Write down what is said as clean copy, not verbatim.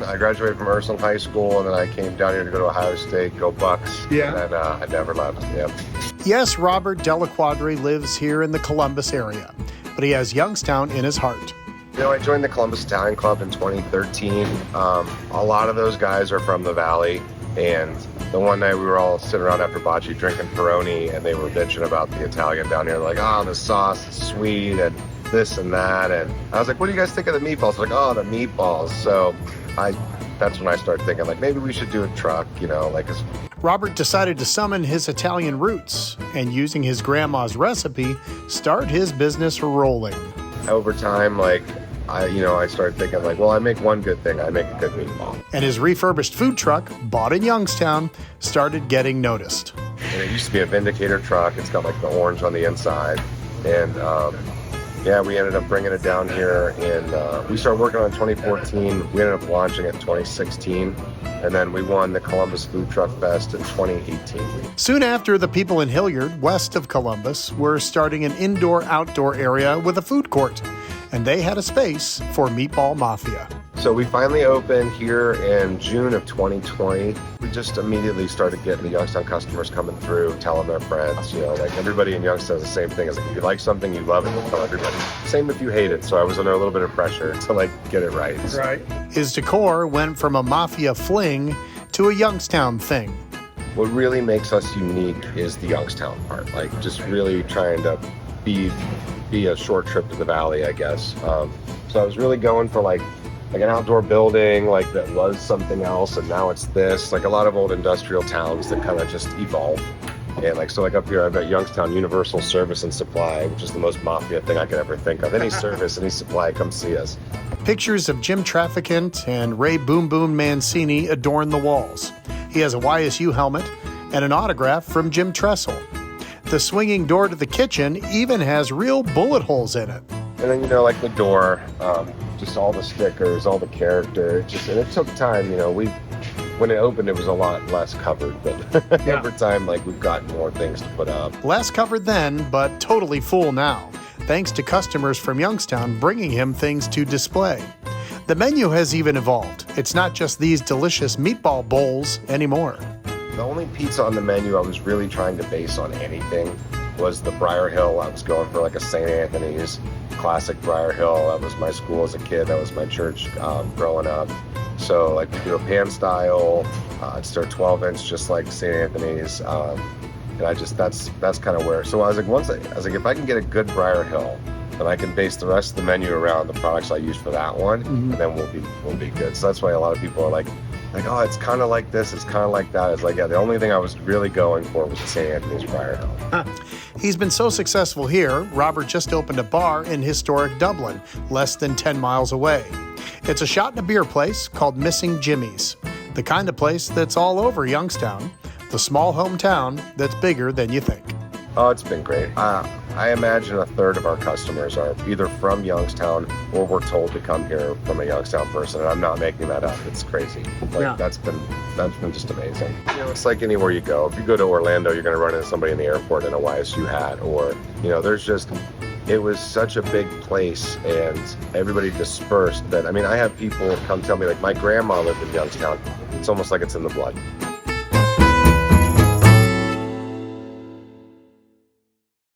I graduated from Ursuline High School, and then I came down here to go to Ohio State, go Bucks. Yeah. And then I never left. Yep. Yes, Robert Delaquadre lives here in the Columbus area, but he has Youngstown in his heart. You know, I joined the Columbus Italian Club in 2013. A lot of those guys are from the Valley, and the one night we were all sitting around after bocce drinking Peroni, and they were bitching about the Italian down here. Like, oh, the sauce is sweet, and this and that. And I was like, what do you guys think of the meatballs? Like, oh, the meatballs. So that's when I started thinking, like, maybe we should do a truck, you know, like. Robert decided to summon his Italian roots and, using his grandma's recipe, start his business rolling. Over time, like, I started thinking, like, well, I make one good thing. I make a good meatball. And his refurbished food truck, bought in Youngstown, started getting noticed. And it used to be a Vindicator truck. It's got, like, the orange on the inside. And, we ended up bringing it down here, and we started working on it in 2014. We ended up launching it in 2016, and then we won the Columbus Food Truck Fest in 2018. Soon after, the people in Hilliard, west of Columbus, were starting an indoor-outdoor area with a food court, and they had a space for Meatball Mafia. So we finally opened here in June of 2020. We just immediately started getting the Youngstown customers coming through, telling their friends, you know, like everybody in Youngstown is the same thing. It's like, if you like something, you love it, you tell everybody. Same if you hate it. So I was under a little bit of pressure to, like, get it right. Right. His decor went from a Mafia fling to a Youngstown thing. What really makes us unique is the Youngstown part, like just really trying to be a short trip to the Valley, I guess. So I was really going for like an outdoor building, like that was something else, and now it's this. Like a lot of old industrial towns that kind of just evolve. And like, so like up here, I've got Youngstown Universal Service and Supply, which is the most Mafia thing I could ever think of. Any service, any supply, come see us. Pictures of Jim Trafficant and Ray Boom Boom Mancini adorn the walls. He has a YSU helmet and an autograph from Jim Tressel. The swinging door to the kitchen even has real bullet holes in it. And then, you know, like the door, just all the stickers, all the character. And it took time, you know. When it opened, it was a lot less covered, but over time, like, we've got more things to put up. Less covered then, but totally full now, thanks to customers from Youngstown bringing him things to display. The menu has even evolved. It's not just these delicious meatball bowls anymore. The only pizza on the menu I was really trying to base on anything was the Briar Hill. I was going for like a St. Anthony's, classic Briar Hill. That was my school as a kid. That was my church growing up. So like we do a pan style, it's their 12-inch, just like St. Anthony's. And that's kind of where. So I was like, if I can get a good Briar Hill, then I can base the rest of the menu around the products I use for that one, and then we'll be good. So that's why a lot of people are like, oh, it's kind of like this, it's kind of like that. It's like, yeah, the only thing I was really going for was the St. Anthony's Briar Hill. He's been so successful here, Robert just opened a bar in historic Dublin, less than 10 miles away. It's a shot and a beer place called Missing Jimmy's, the kind of place that's all over Youngstown, the small hometown that's bigger than you think. Oh, it's been great. I imagine a third of our customers are either from Youngstown or we're told to come here from a Youngstown person, and I'm not making that up. It's crazy. That's been just amazing. You know, it's like anywhere you go. If you go to Orlando, you're going to run into somebody in the airport in a YSU hat, or, you know, it was such a big place and everybody dispersed that, I mean, I have people come tell me, like, my grandma lived in Youngstown. It's almost like it's in the blood.